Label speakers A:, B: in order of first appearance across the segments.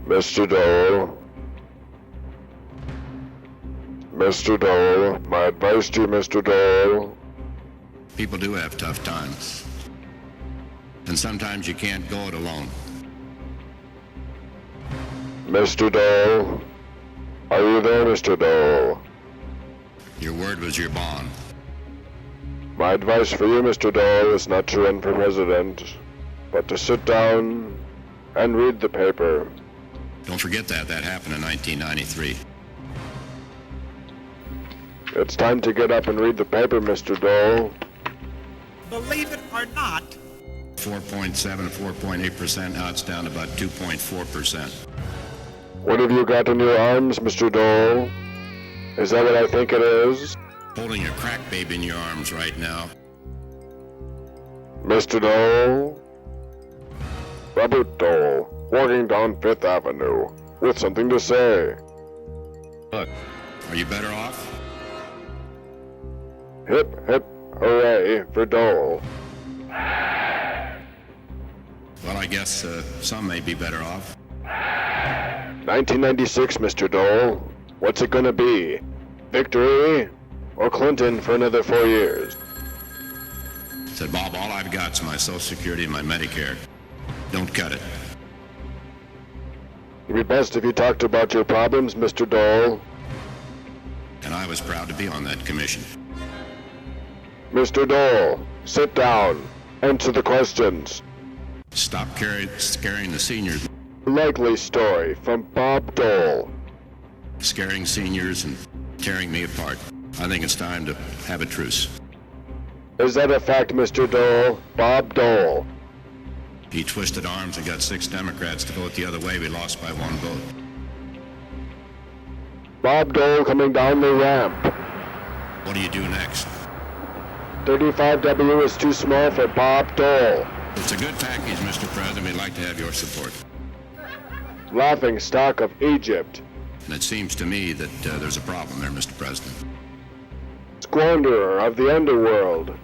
A: Mr. Dole. Mr. Dole, my advice to you, Mr. Dole.
B: People do have tough times. And sometimes you can't go it alone.
A: Mr. Dole. Are you there, Mr. Dole?
B: Your word was your bond.
A: My advice for you, Mr. Dole, is not to run for president, but to sit down and read the paper.
B: Don't forget that. That happened in 1993.
A: It's time to get up and read the paper, Mr. Dole.
C: Believe it or not,
B: 4.7, 4.8%. Now it's down to about 2.4%.
A: What have you got in your arms, Mr. Dole? Is that what I think it is?
B: Holding a crack baby in your arms right now.
A: Mr. Dole? Robert Dole, walking down Fifth Avenue, with something to say.
B: Look, are you better off?
A: Hip, hip, hooray for Dole.
B: Well, I guess some may be better off.
A: 1996, Mr. Dole. What's it gonna be? Victory? Or Clinton for another 4 years?
B: Said, Bob, all I've got's my Social Security and my Medicare. Don't cut it.
A: It'd be best if you talked about your problems, Mr. Dole.
B: And I was proud to be on that commission.
A: Mr. Dole, sit down. Answer the questions.
B: Stop scaring the seniors.
A: Likely story from Bob Dole.
B: Scaring seniors and tearing me apart. I think it's time to have a truce.
A: Is that a fact, Mr. Dole? Bob Dole.
B: He twisted arms and got 6 Democrats to vote the other way. We lost by 1 vote.
A: Bob Dole coming down the ramp.
B: What do you do next?
A: 35W is too small for Bob Dole.
B: It's a good package, Mr. President. We'd like to have your support.
A: Laughing stock of Egypt.
B: And it seems to me that there's a problem there, Mr. President.
A: Squanderer of the underworld.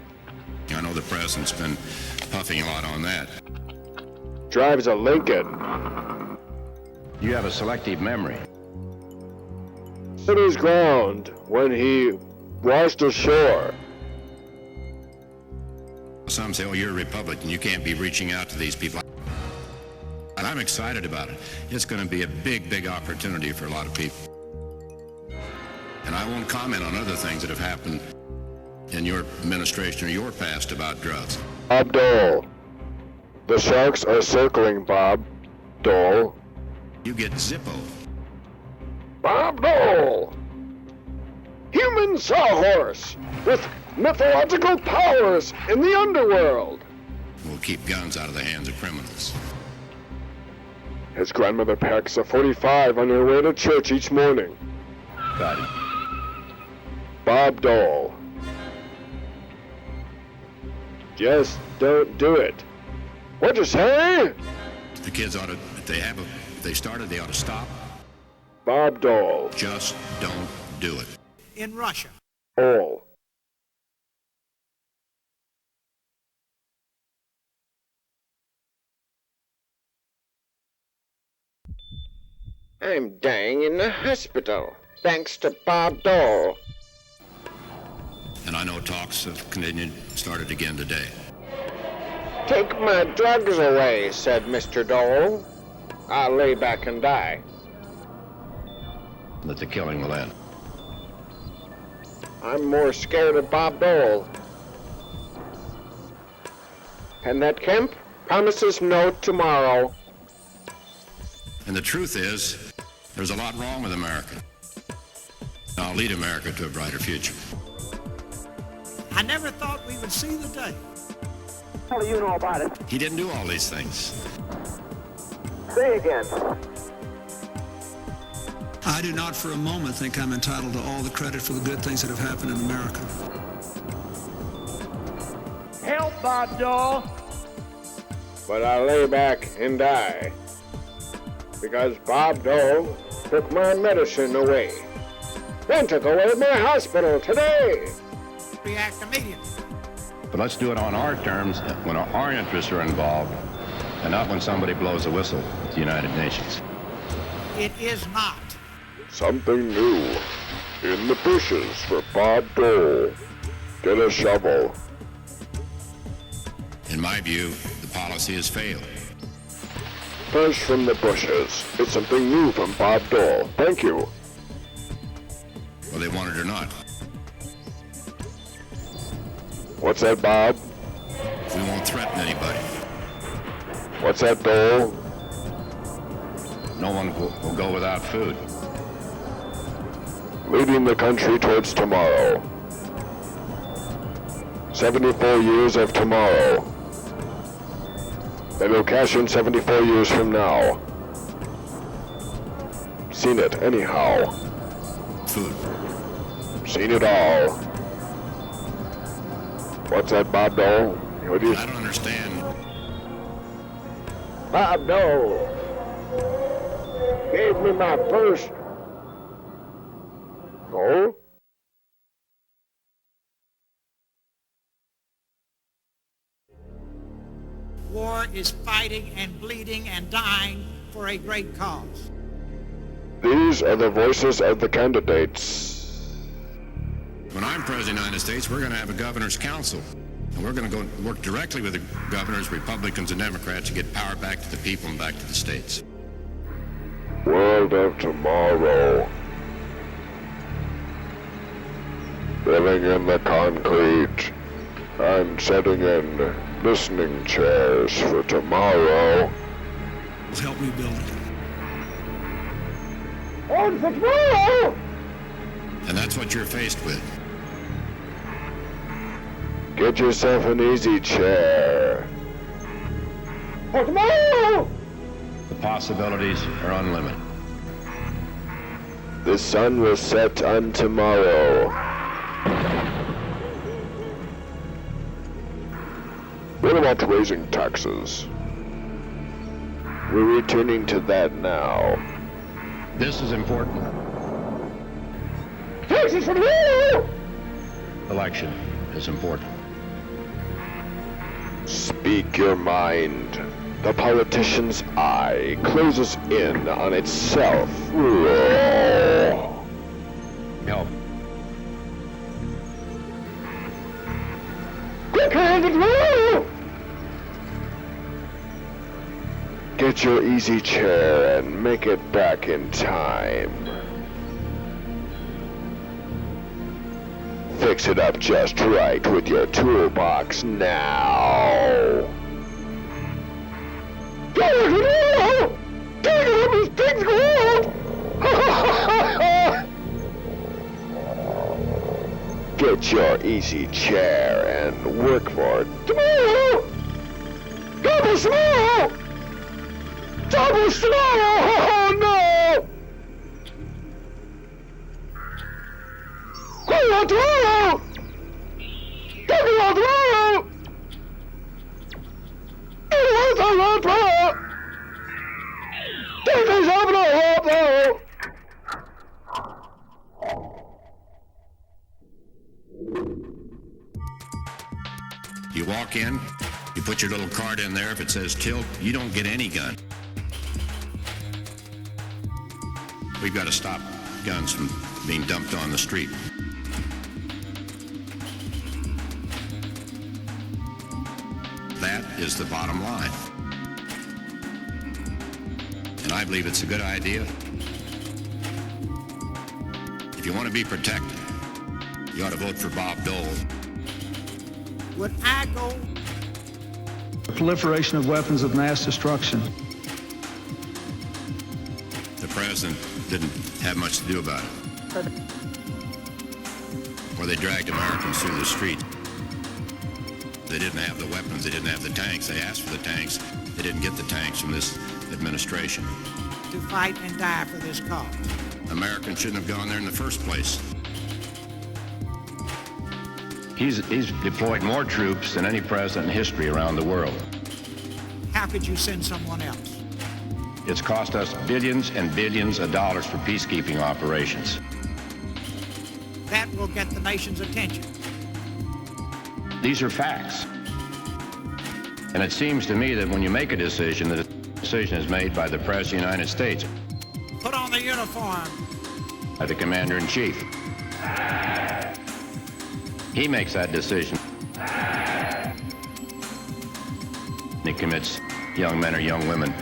B: I know the president's been puffing a lot on that.
A: Drives a Lincoln.
B: You have a selective memory.
A: Stood his ground when he washed ashore.
B: Some say, oh, you're a Republican. You can't be reaching out to these people. And I'm excited about it. It's going to be a big, big opportunity for a lot of people. And I won't comment on other things that have happened in your administration or your past about drugs.
A: Bob Dole. The sharks are circling Bob Dole.
B: You get Zippo.
A: Bob Dole. Human sawhorse with mythological powers in the underworld.
B: We'll keep guns out of the hands of criminals.
A: His grandmother packs a .45 on her way to church each morning.
B: Got it.
A: Bob Dole. Just don't do it. What'd you say?
B: The kids ought to, if they started, they ought to stop.
A: Bob Dole.
B: Just don't do it.
C: in Russia.
A: All.
D: I'm dying in the hospital, thanks to Bob Dole.
B: And I know talks have started again today.
D: Take my drugs away, said Mr. Dole. I'll lay back and die.
B: That the killing will end.
D: I'm more scared of Bob Dole. And that Kemp promises no tomorrow.
B: And the truth is, there's a lot wrong with America. I'll lead America to a brighter future.
C: I never thought we would see the day.
E: What do you know about it?
B: He didn't do all these things.
E: Say again.
F: I do not for a moment think I'm entitled to all the credit for the good things that have happened in America.
E: Help, Bob Dole.
D: But I'll lay back and die. Because Bob Dole took my medicine away. Then took away my hospital today.
C: React immediately.
B: But let's do it on our terms when our interests are involved, and not when somebody blows a whistle at the United Nations.
C: It is not.
A: Something new. In the bushes for Bob Dole. Get a shovel.
B: In my view, the policy has failed.
A: Fresh from the bushes. It's something new from Bob Dole. Thank you.
B: Well, they want it or not.
A: What's that, Bob?
B: We won't threaten anybody.
A: What's that, Dole?
B: No one will go without food.
A: Leading the country towards tomorrow. 74 years of tomorrow. They will cash in 74 years from now. Seen it anyhow.
B: Food.
A: Seen it all. What's that, Bob Dole? What do you...
B: I don't understand.
D: Bob Dole gave me my purse.
A: Oh?
C: War is fighting and bleeding and dying for a great cause.
A: These are the voices of the candidates.
B: When I'm president of the United States, we're going to have a governor's council. And we're going to go work directly with the governors, Republicans, and Democrats to get power back to the people and back to the states.
A: World of tomorrow. Living in the concrete. I'm sitting in listening chairs for tomorrow.
F: Help me build it.
D: On for tomorrow!
B: And that's what you're faced with.
A: Get yourself an easy chair.
D: For tomorrow!
B: The possibilities are unlimited.
A: The sun will set on tomorrow. What about raising taxes? We're returning to that now.
B: This is important.
D: Taxes for tomorrow!
B: Election is important.
A: Speak your mind. The politician's eye closes in on itself.
B: Help.
D: Quick hand for tomorrow!
A: Get your easy chair and make it back in time. Fix it up just right with your toolbox now. Get your easy chair and work for it.
D: Tomorrow! Double tomorrow! Double tomorrow! Oh no! Go on tomorrow! Double on tomorrow!
B: You walk in, you put your little card in there. If it says tilt, you don't get any gun. We've got to stop guns from being dumped on the street. That is the bottom line. And I believe it's a good idea. If you want to be protected, you ought to vote for Bob Dole.
C: Would I go?
F: The proliferation of weapons of mass destruction.
B: The president didn't have much to do about it. Or they dragged Americans through the streets. They didn't have the weapons, they didn't have the tanks. They asked for the tanks. They didn't get the tanks from this administration.
C: To fight and die for this cause.
B: Americans shouldn't have gone there in the first place.
G: He's deployed more troops than any president in history around the world.
C: How could you send someone else?
G: It's cost us billions and billions of dollars for peacekeeping operations.
C: That will get the nation's attention.
G: These are facts. And it seems to me that when you make a decision, the decision is made by the President of the United States.
C: Put uniform.
G: By the commander-in-chief. He makes that decision. He commits young men or young women.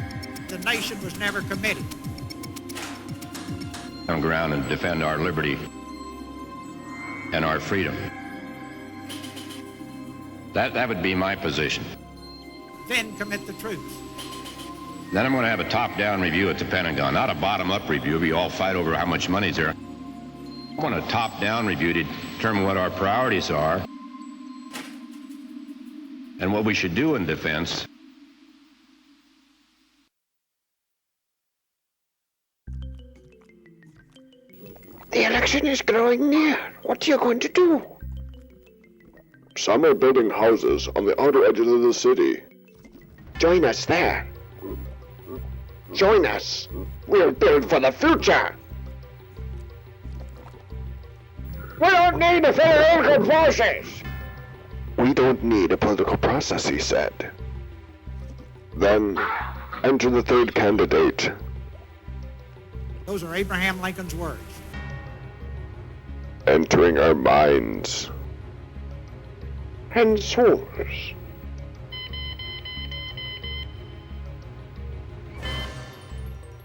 C: The nation was never committed.
G: On ground and defend our liberty and our freedom. That would be my position.
C: Then commit the troops.
G: Then I'm going to have a top-down review at the Pentagon, not a bottom-up review. We all fight over how much money's there. I want a top-down review to determine what our priorities are and what we should do in defense.
D: The election is growing near. What are you going to do?
A: Some are building houses on the outer edges of the city.
D: Join us there. Join us. We'll build for the future. We don't need a political process.
A: We don't need a political process, he said. Then, enter the third candidate.
C: Those are Abraham Lincoln's words.
A: Entering our minds.
D: And souls.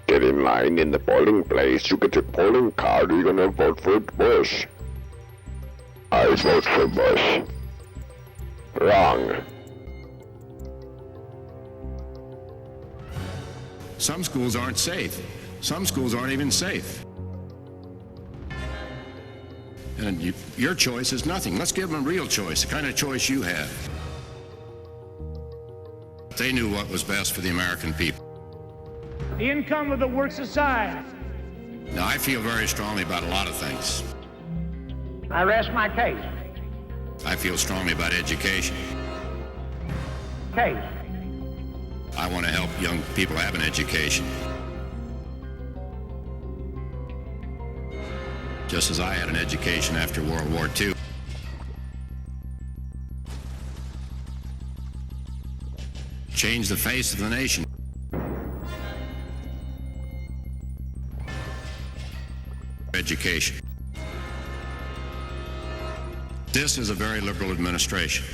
A: Get in line in the polling place. You get your polling card. You're gonna vote for Bush. I vote for Bush. Wrong.
B: Some schools aren't safe. Some schools aren't even safe. And your choice is nothing. Let's give them a real choice, the kind of choice you have. They knew what was best for the American people.
E: The income of the works aside.
B: Now, I feel very strongly about a lot of things.
E: I rest my case.
B: I feel strongly about education.
E: Case.
B: I want to help young people have an education. Just as I had an education after World War II. Change the face of the nation. Education. This is a very liberal administration.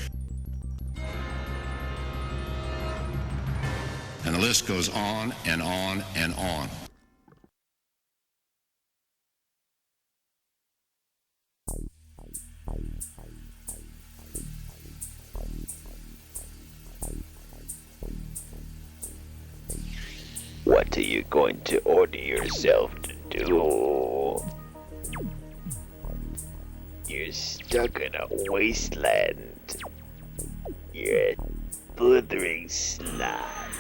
B: And the list goes on and on and on.
H: What are you going to order yourself to do? You're stuck in a wasteland. You're a blithering slime.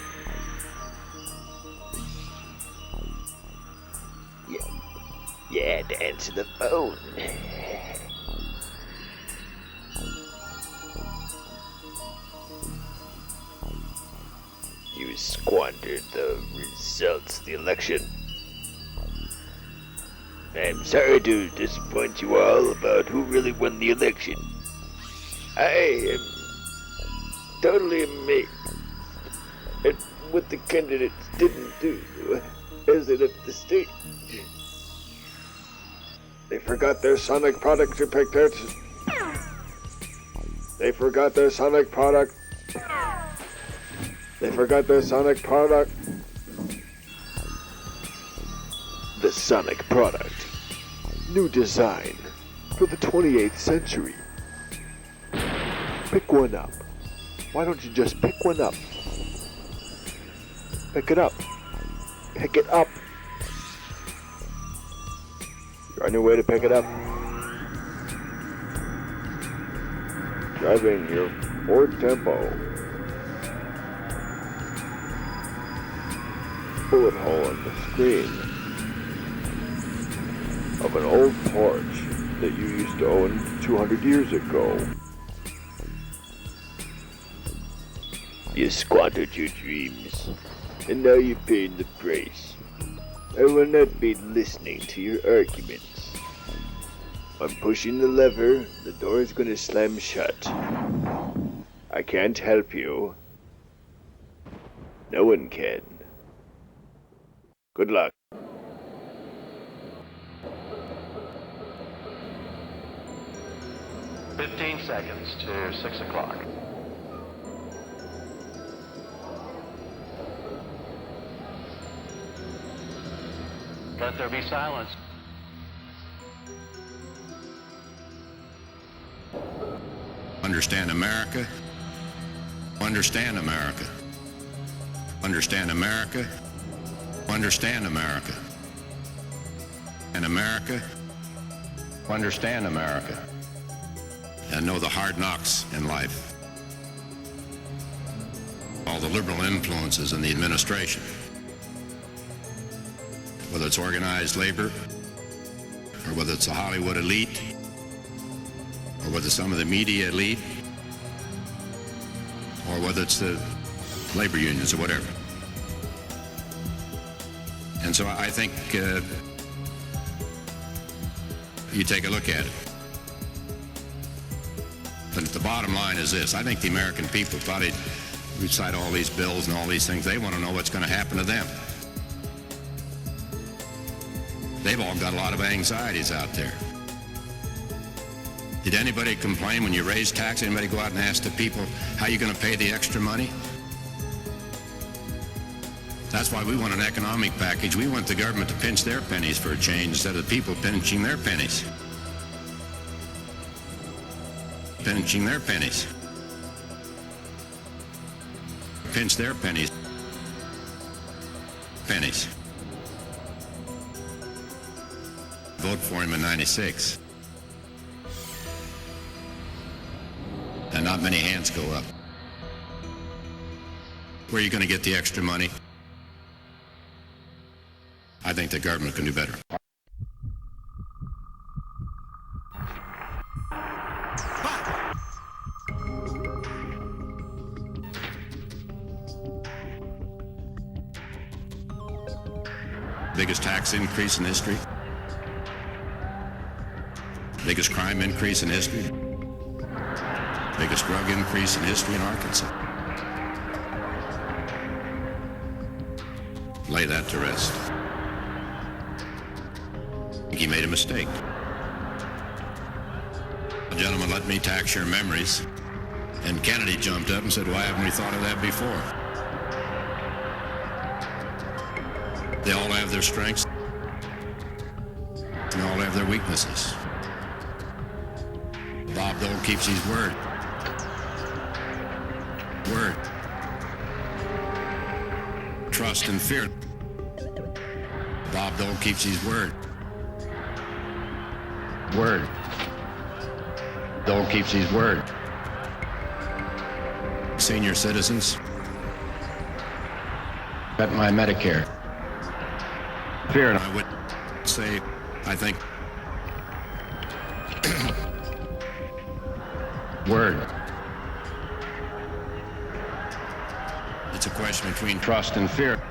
H: You had to answer the phone. You squandered the results of the election. I'm sorry to disappoint you all about who really won the election. I am totally amazed at what the candidates didn't do as they left the stage.
D: They forgot their sonic product depicted. They forgot their sonic product. They forgot their sonic product. The sonic product. New design for the 28th century. Pick one up. Why don't you just pick one up? Pick it up. Pick it up. You're on your way to pick it up. Driving your Ford Tempo. Bullet hole in the screen of an old Porsche that you used to own 200 years ago.
H: You squandered your dreams.
D: And now you're paying the price. I will not be listening to your arguments. I'm pushing the lever, the door is gonna slam shut. I can't help you. No one can. Good luck.
I: 15 seconds to 6 o'clock. Let there be silence.
B: Understand America. Understand America. Understand America. Understand America. And America. Understand America. And know the hard knocks in life. All the liberal influences in the administration. Whether it's organized labor, or whether it's the Hollywood elite, or whether some of the media elite, or whether it's the labor unions or whatever. And so I think you take a look at it. But the bottom line is this. I think the American people thought we'd cite all these bills and all these things. They want to know what's going to happen to them. They've all got a lot of anxieties out there. Did anybody complain when you raise tax? Anybody go out and ask the people, how are you going to pay the extra money? That's why we want an economic package. We want the government to pinch their pennies for a change instead of the people pinching their pennies. Pinching their pennies. Pinch their pennies. Pennies. Vote for him in '96. And not many hands go up. Where are you going to get the extra money? I think the government can do better. Biggest tax increase in history. Biggest crime increase in history. Biggest drug increase in history in Arkansas. Lay that to rest. I think he made a mistake. The gentleman let me tax your memories. And Kennedy jumped up and said, why haven't we thought of that before? They all have their strengths. They all have their weaknesses. Bob Dole keeps his word. Word. Trust and fear. Bob Dole keeps his word. Word. Dole keeps his word. Senior citizens. Got my Medicare. Fear, and I would say, I think. Word. It's a question between trust and fear.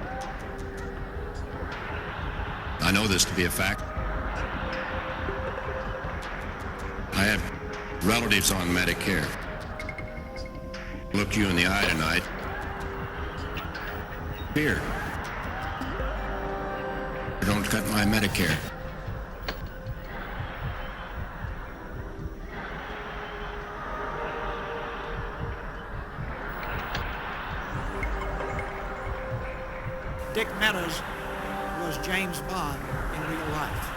B: I know this to be a fact. I have relatives on Medicare. Look you in the eye tonight. Fear. Don't cut my Medicare.
C: Dick Meadows was James Bond in real life.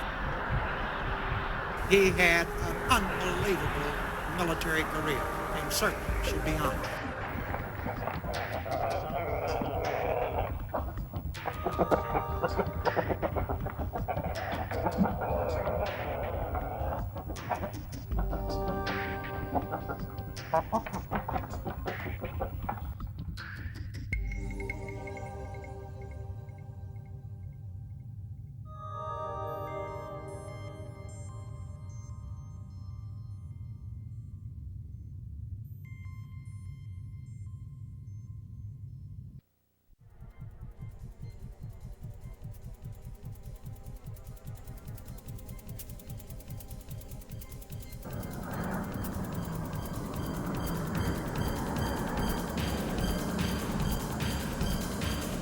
C: He had an unbelievable military career and certainly should be honored.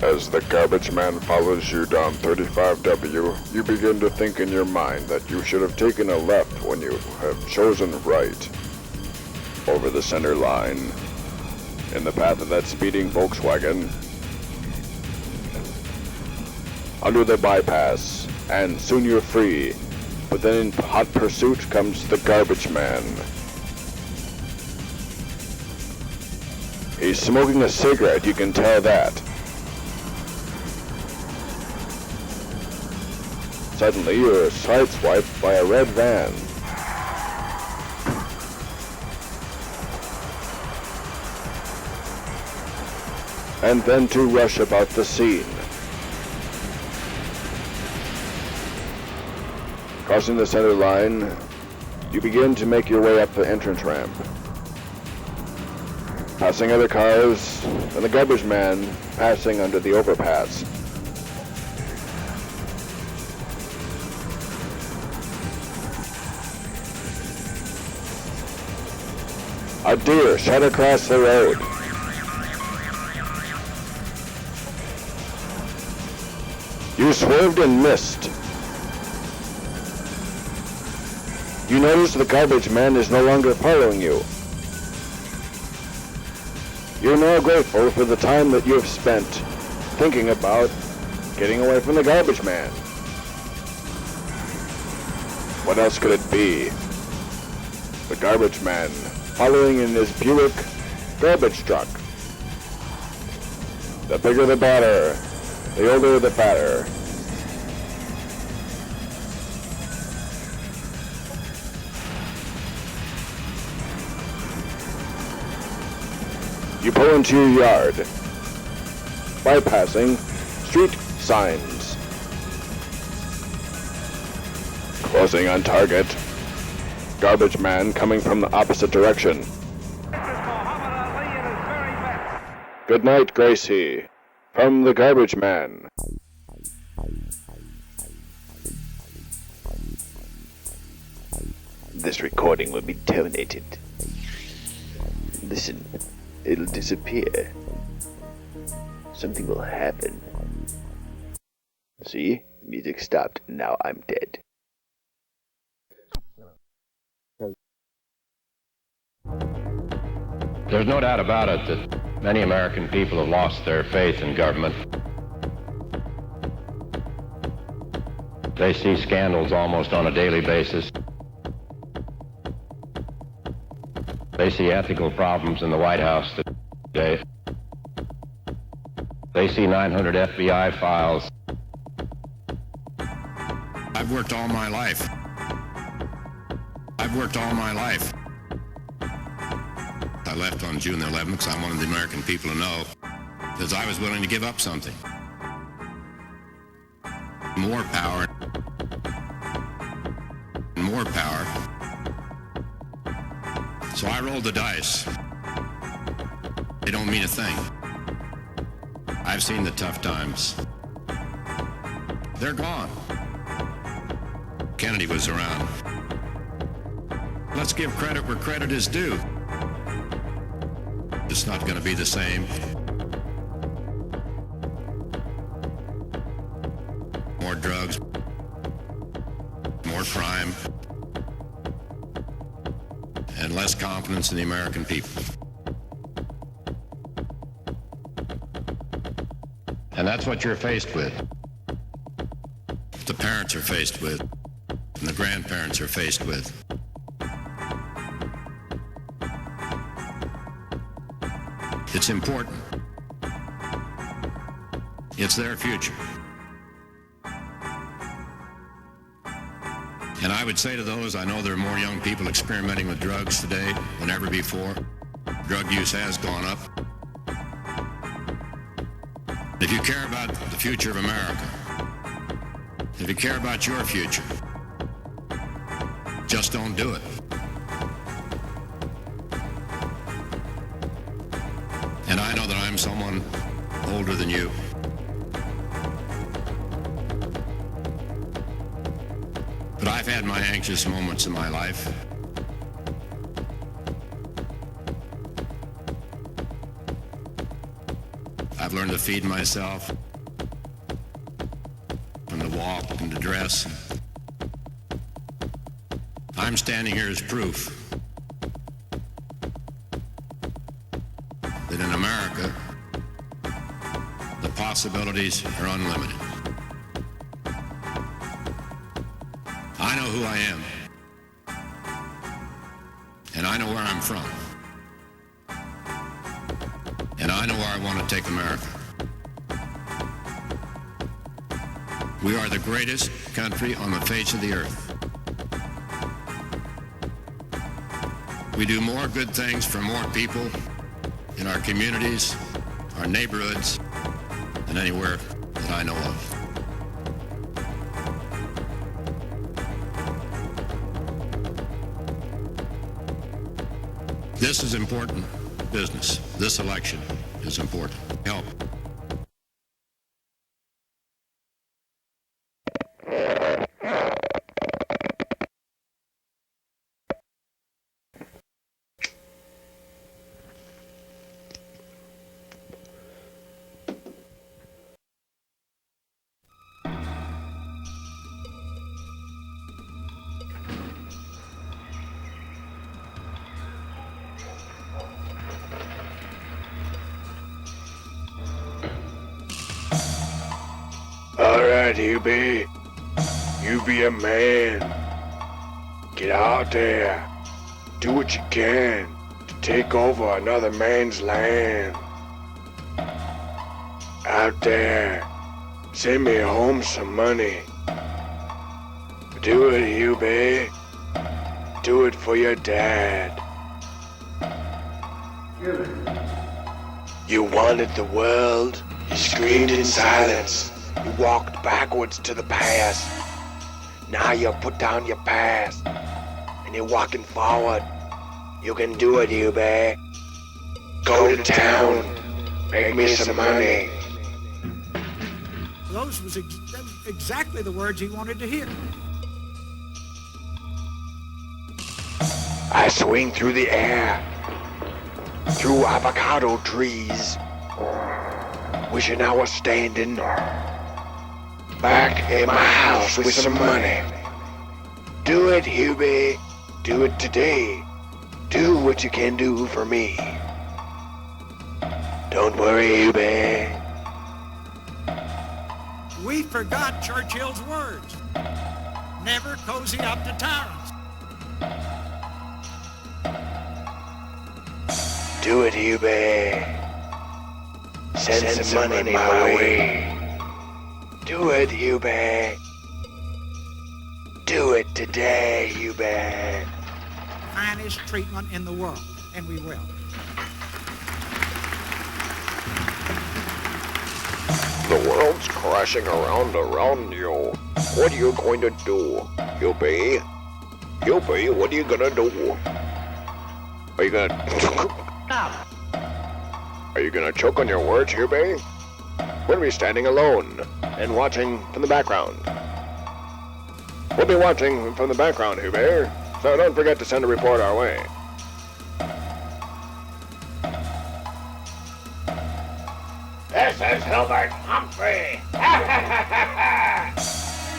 A: As the garbage man follows you down 35W, you begin to think in your mind that you should have taken a left when you have chosen right. over the center line, in the path of that speeding Volkswagen, under the bypass, and soon you're free. But then in hot pursuit comes the garbage man. He's smoking a cigarette, you can tell that. Suddenly you're sideswiped by a red van. And then to rush about the scene. Crossing the center line, you begin to make your way up the entrance ramp. Passing other cars, and the garbage man passing under the overpass. A deer shot across the road. You swerved and missed. You notice the garbage man is no longer following you. You're now grateful for the time that you have spent thinking about getting away from the garbage man. What else could it be? The garbage man following in his Buick garbage truck. The bigger the batter, the older the batter. You pull into your yard, bypassing street signs. Closing on target. Garbage man coming from the opposite direction. Good night, Gracie. From the garbage man.
D: This recording will be terminated. Listen, it'll disappear. Something will happen. See? The music stopped, and now I'm dead.
G: There's no doubt about it that many American people have lost their faith in government. They see scandals almost on a daily basis. They see ethical problems in the White House today. They see 900 FBI files.
B: I've worked all my life. I left on June the 11th because I wanted the American people to know that I was willing to give up something. More power. More power. So I rolled the dice. They don't mean a thing. I've seen the tough times. They're gone. Kennedy was around. Let's give credit where credit is due. It's not going to be the same. More drugs, more crime, and less confidence in the American people.
G: And that's what you're faced with.
B: The parents are faced with, and the grandparents are faced with. It's important. It's their future. And I would say to those, I know there are more young people experimenting with drugs today than ever before. Drug use has gone up. If you care about the future of America, if you care about your future, just don't do it. And I know that I'm someone older than you. But I've had my anxious moments in my life. I've learned to feed myself, and to walk, and to dress. I'm standing here as proof possibilities are unlimited. I know who I am. And I know where I'm from. And I know where I want to take America. We are the greatest country on the face of the earth. We do more good things for more people in our communities, our neighborhoods, than anywhere that I know of. This is important business. This election is important. Help.
A: Alright, Hubey. You be a man. Get out there. Do what you can to take over another man's land. Out there. Send me home some money. Do it, Hubey. Do it for your dad. You wanted the world. You screamed in silence. You walked backwards to the past. Now you put down your past. And you're walking forward. You can do it, Hubey. Go to town. Make me some money.
C: Those was exactly the words he wanted to hear.
A: I swing through the air. Through avocado trees. Wishing I was standing back in my house with some money. Do it, Hubey. Do it today. Do what you can do for me. Don't worry, Hubey.
C: We forgot Churchill's words. Never cozy up to tyrants.
A: Do it, Hubey. Send some money my way. Do it, Hubey. Do it today, Hubey.
C: Finest treatment in the world, and we will.
A: The world's crashing around you. What are you going to do, Hubey? Hubey, what are you gonna do? Are you gonna... Are you gonna choke on your words, Hubey? We'll be standing alone and watching from the background. We'll be watching from the background, Hubey, so don't forget to send a report our way. This is Hilbert Humphrey.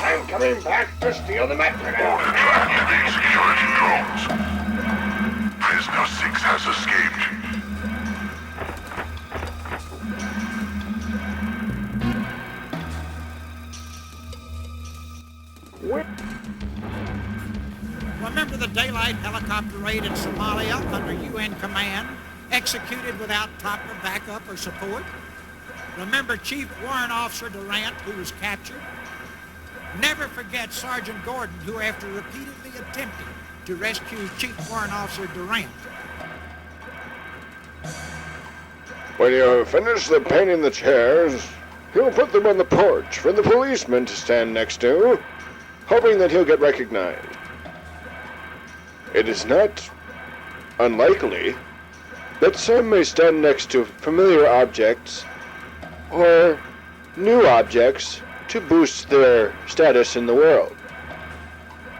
A: I'm coming back to steal the Metrodome.
J: Security drones. Prisoner 6 has escaped.
C: Remember the daylight helicopter raid in Somalia under UN command, executed without proper backup or support? Remember Chief Warrant Officer Durant, who was captured? Never forget Sergeant Gordon, who, after repeatedly attempting to rescue Chief Warrant Officer Durant.
A: When you finish the painting the chairs, he'll put them on the porch for the policeman to stand next to, hoping that he'll get recognized. It is not unlikely that some may stand next to familiar objects or new objects to boost their status in the world.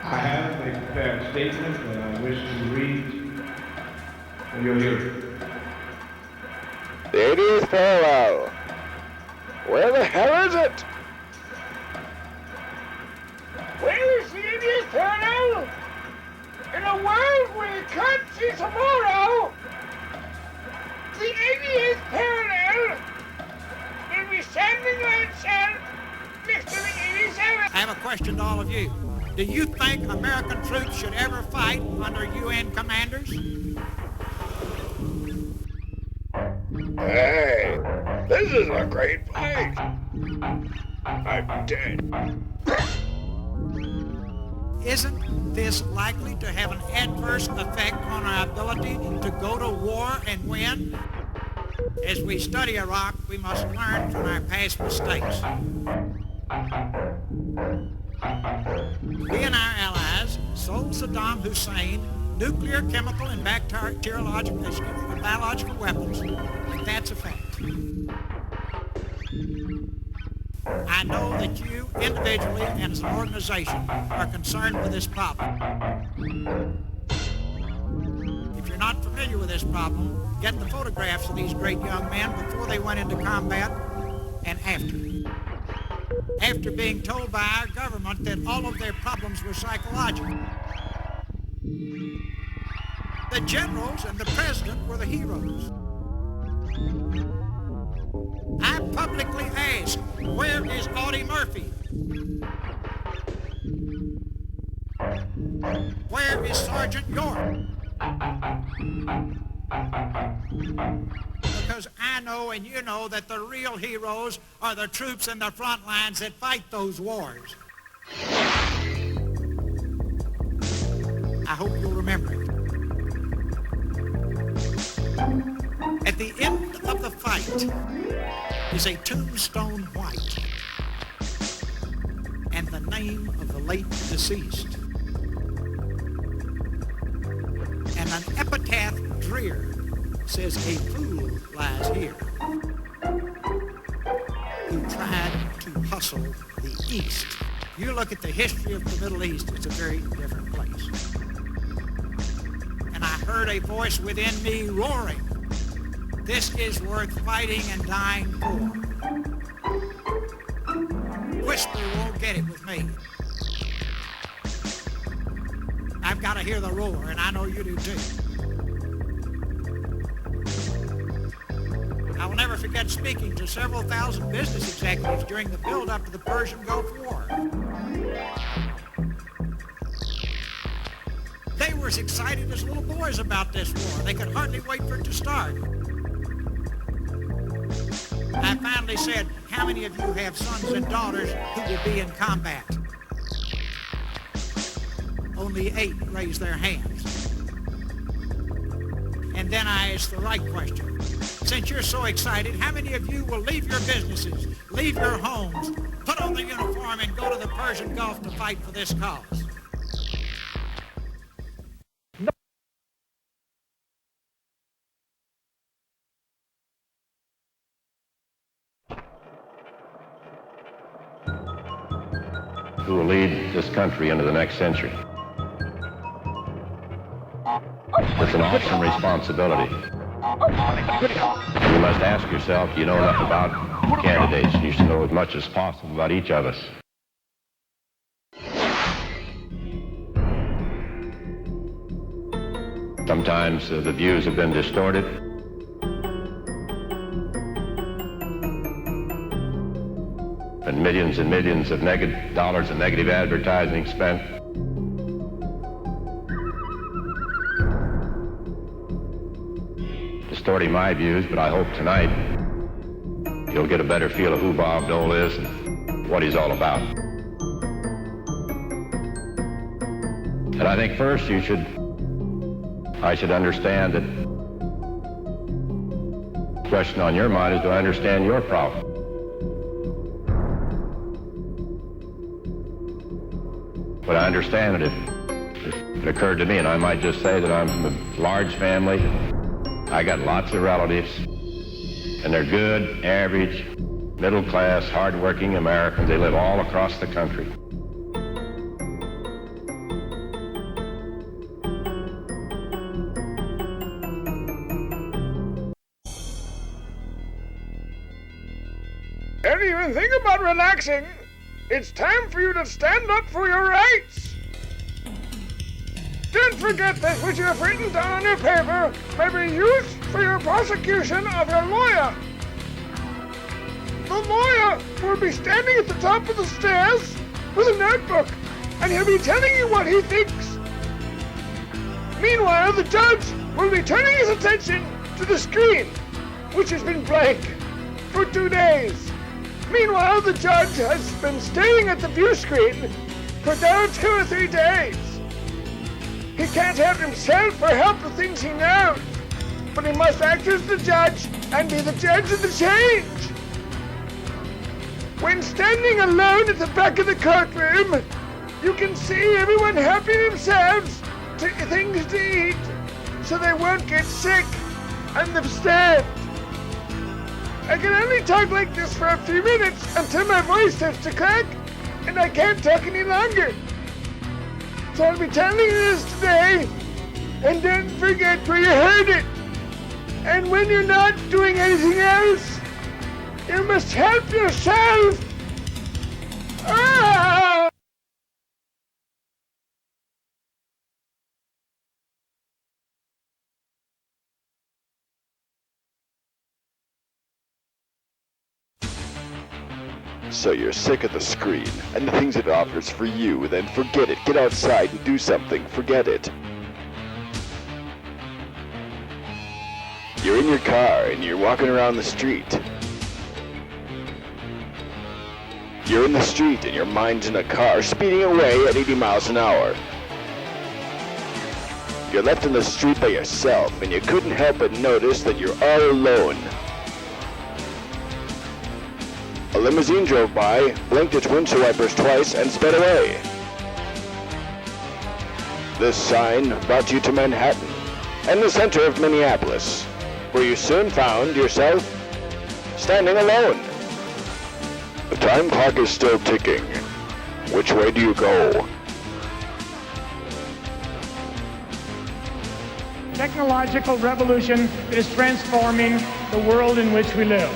K: I have a prepared statement that I wish to read for your hearing.
A: The 80th parallel. Where the hell is it?
L: Where is the 80th parallel? In a world where you can't see tomorrow, the 80th parallel will be standing right, sir, next to the 87.
C: I have a question to all of you. Do you think American troops should ever fight under UN commanders?
A: Hey, this is a great fight. I'm dead.
C: Isn't this likely to have an adverse effect on our ability to go to war and win? As we study Iraq, we must learn from our past mistakes. We and our allies sold Saddam Hussein nuclear, chemical, and biological weapons, and that's a fact. I know that you, individually and as an organization, are concerned with this problem. If you're not familiar with this problem, get the photographs of these great young men before they went into combat and after. After being told by our government that all of their problems were psychological. The generals and the president were the heroes. I publicly ask, where is Audie Murphy? Where is Sergeant York? Because I know and you know that the real heroes are the troops in the front lines that fight those wars. I hope you'll remember it. At the end of the fight is a tombstone white and the name of the late deceased. And an epitaph drear says a fool lies here who tried to hustle the East. You look at the history of the Middle East, it's a very different place. And I heard a voice within me roaring, this is worth fighting and dying for. Whisper won't get it with me. I've got to hear the roar, and I know you do too. I will never forget speaking to several thousand business executives during the build-up to the Persian Gulf War. They were as excited as little boys about this war. They could hardly wait for it to start. I finally said, how many of you have sons and daughters who will be in combat? Only 8 raised their hands. And then I asked the right question. Since you're so excited, how many of you will leave your businesses, leave your homes, put on the uniform and go to the Persian Gulf to fight for this cause?
G: Who will lead this country into the next century. It's an awesome responsibility. You must ask yourself, you know enough about candidates, and you should know as much as possible about each of us. Sometimes the views have been distorted. And millions of dollars in negative advertising spent. Distorting my views, but I hope tonight you'll get a better feel of who Bob Dole is and what he's all about. And I think first I should understand that the question on your mind is, do I understand your problem? But I understand it if it occurred to me, and I might just say that I'm from a large family. I got lots of relatives, and they're good, average, middle-class, hard-working Americans. They live all across the country.
L: Don't even think about relaxing. It's time for you to stand up for your rights. Don't forget that what you have written down on your paper may be used for your prosecution of your lawyer. the lawyer will be standing at the top of the stairs with a notebook, and he'll be telling you what he thinks. Meanwhile, the judge will be turning his attention to the screen, which has been blank for 2 days. Meanwhile, the judge has been staring at the view screen for now 2 or 3 days. He can't help himself or help the things he knows, but he must act as the judge and be the judge of the change. When standing alone at the back of the courtroom, you can see everyone helping themselves to things to eat so they won't get sick and abstain. I can only talk like this for a few minutes until my voice starts to crack and I can't talk any longer. So I'll be telling you this today, and don't forget where you heard it. And when you're not doing anything else, you must help yourself. Ah!
D: So you're sick of the screen and the things it offers for you, then forget it. Get outside and do something. Forget it. You're in your car and you're walking around the street. You're in the street and your mind's in a car speeding away at 80 miles an hour. You're left in the street by yourself and you couldn't help but notice that you're all alone. A limousine drove by, blinked its windshield wipers twice, and sped away. This sign brought you to Manhattan and the center of Minneapolis, where you soon found yourself standing alone. The time clock is still ticking. Which way do you go?
E: Technological revolution is transforming the world in which we live.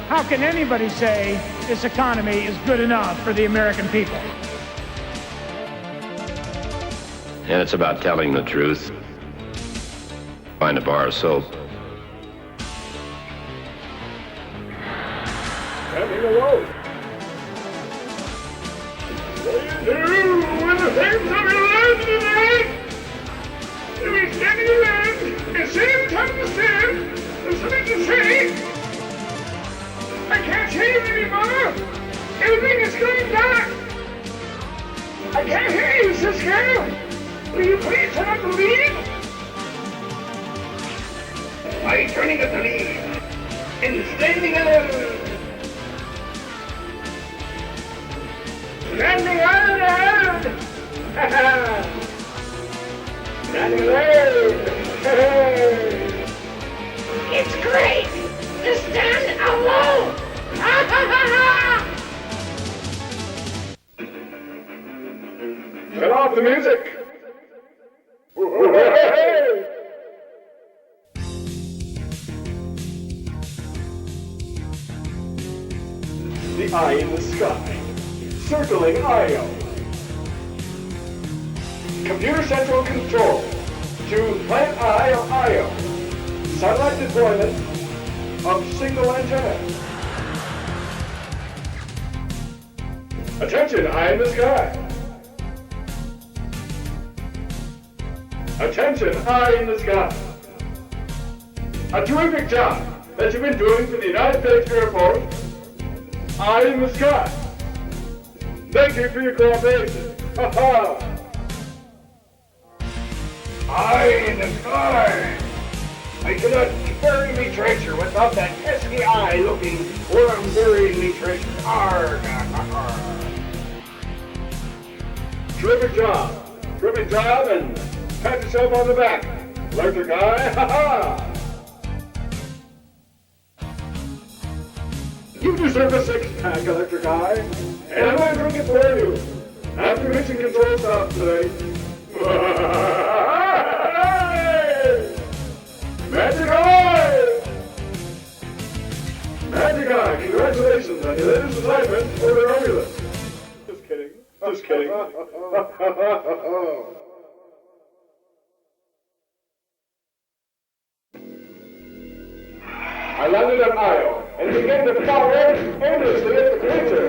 E: How can anybody say this economy is good enough for the American people?
G: And it's about telling the truth. Find a bar of soap.
L: Coming alone. What do you do when the things are alone tonight? You'll be standing alone and sitting on top of the stairs. There's something to say. I can't hear you anymore. Everything is going dark. I can't hear you, Cisco. Will you please turn up the lead? Why turning up the lead and standing alone? Standing alone! Standing alone! It's great to stand alone! Turn off the music! The eye in the sky, circling Io. Computer central control to Planet Eye of Io. Satellite deployment of single antenna. Attention, eye in the sky. Attention, eye in the sky. A terrific job that you've been doing for the United States Air Force. Eye in the sky. Thank you for your cooperation. Ha-ha. Eye in the sky. I cannot bury me treasure without that pesky eye looking where I'm burying me treasure. Arrgh. Terrific job. Terrific job, and pat yourself on the back. Electric eye. Ha-ha. You deserve a six-pack, Electric Eye, and I'm going to drink it for you. After mission control stops today. Magic Eye! Magic Eye, congratulations on your latest assignment for the Romulus. Just kidding. Just kidding.
K: I landed on Io and began to fire aimlessly at the creature.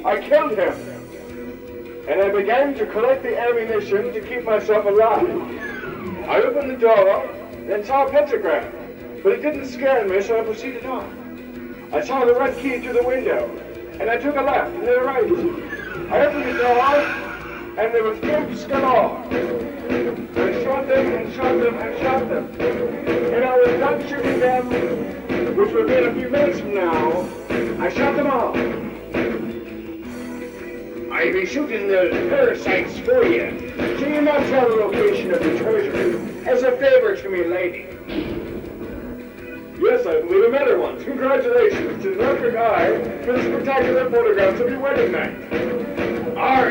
K: I killed him, and I began to collect the ammunition to keep myself alive. I opened the door, then saw a pentagram, but it didn't scare me, so I proceeded on. I saw the red key through the window, and I took a left and then a right. I opened the door, and there was imps galore. I shot them and shot them and shot them. And I was done shooting them, which would be in a few minutes from now. I shot them all. I've been shooting the parasites for you, so you must tell the location of the treasure, as a favor to me, lady. Yes, I believe I met her once. Congratulations to the record eye for the spectacular photographs of your wedding night.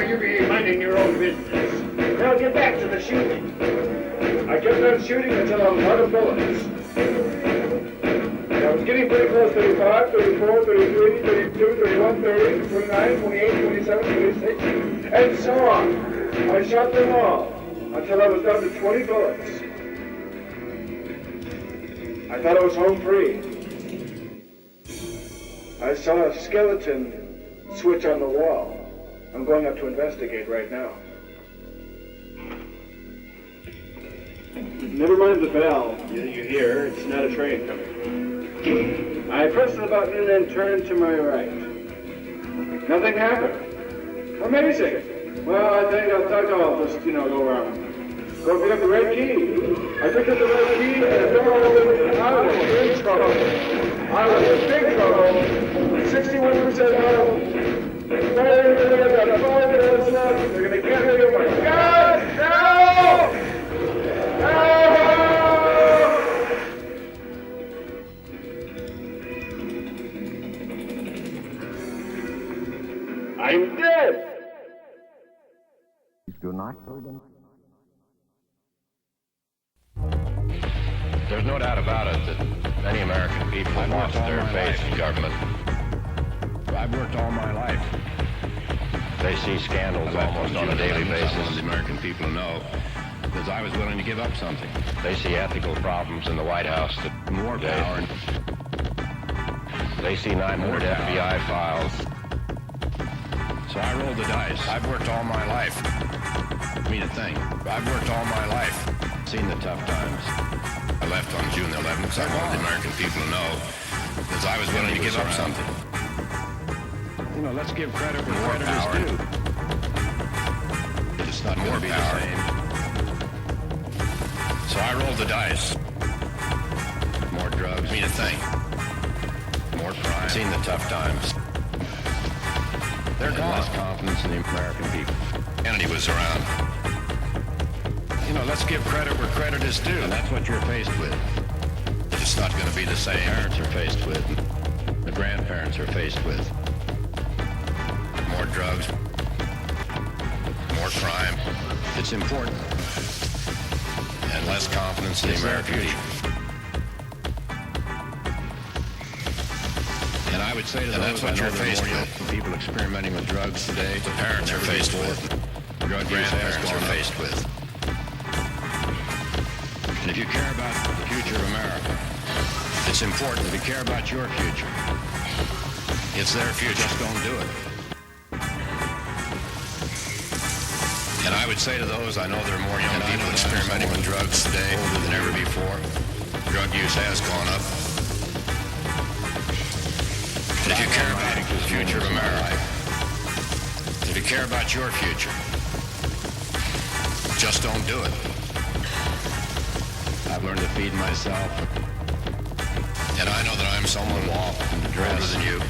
K: You be minding your own business. Now get back to the shooting. I kept on shooting until I was out of bullets. And I was getting pretty close, 35, 34, 33, 32, 31, 30, 29, 28, 27, 26, and so on. I shot them all until I was down to 20 bullets. I thought I was home free. I saw a skeleton switch on the wall. I'm going up to investigate right now. Never mind the bell you hear. It's not a train coming. I pressed the button and then turned to my right. Nothing happened. Amazing. Well, I think I'll just, go around. Go pick up the red key. I picked up the red key and the door opened and I was in trouble. I was in big trouble. 61% out. They're gonna get me. Oh my God! No! No! I'm dead.
G: Do not kill them. There's no doubt about it that many American people have lost their faith in government. I've worked all my life. They see scandals almost on a daily basis.
B: The American people know, because I was willing to give up something.
G: They see ethical problems in the White House.
B: More power.
G: They see 900 FBI files.
B: So I rolled the dice. I've worked all my life. I mean a thing. I've worked all my life. Seen the tough times. I left on June 11th, so I wanted the American people to know, because I was willing to give up something. Let's give credit where credit is due. It's not going to be the same. So I rolled the dice. More drugs, mean a thing. More crime. Seen the tough times. They're gone. Less confidence in the American people. Kennedy was around. Let's give credit where credit is due. And that's what you're faced with. It's not going to be the same. Parents are faced with. The grandparents are faced with. More drugs, more crime. It's important. And less confidence in the American people. And I would say to them, that's what you're faced with. People experimenting with drugs today, the parents are faced with. Drug grandparents are faced with. And if you care about the future of America, it's important. If you care about your future, it's their future. Just don't do it. And I would say to those, I know there are more young people experimenting with drugs today than ever before. Drug use has gone up. And if you care about the future of America, if you care about your future, just don't do it. I've learned to feed myself. And I know that I'm someone older than you.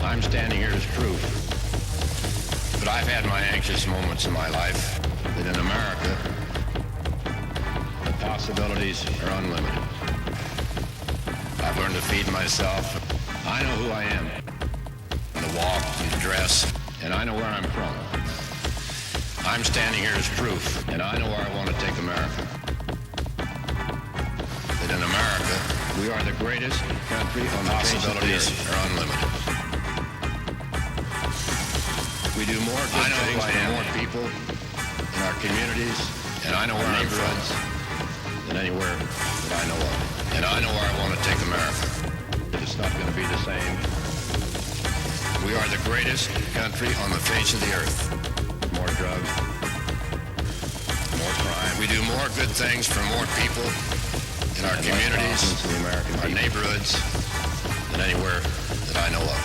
B: I'm standing here as proof. But I've had my anxious moments in my life that in America, the possibilities are unlimited. I've learned to feed myself. I know who I am. And the walk and the dress, and I know where I'm from. I'm standing here as proof, and I know where I want to take America. That in America, we are the greatest country on the possibilities are unlimited. We do more good things for more people in our communities, and I know where I'm from. anywhere that I know of. And I know where I want to take America. It's not going to be the same. We are the greatest country on the face of the earth. More drugs, more crime. We do more good things for more people in our communities, our neighborhoods, than anywhere that I know of.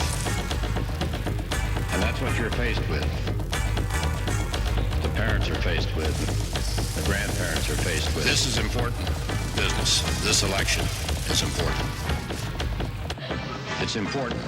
B: And that's what you're faced with. The parents are faced with. The grandparents are faced with. This is important business. This election is important. It's important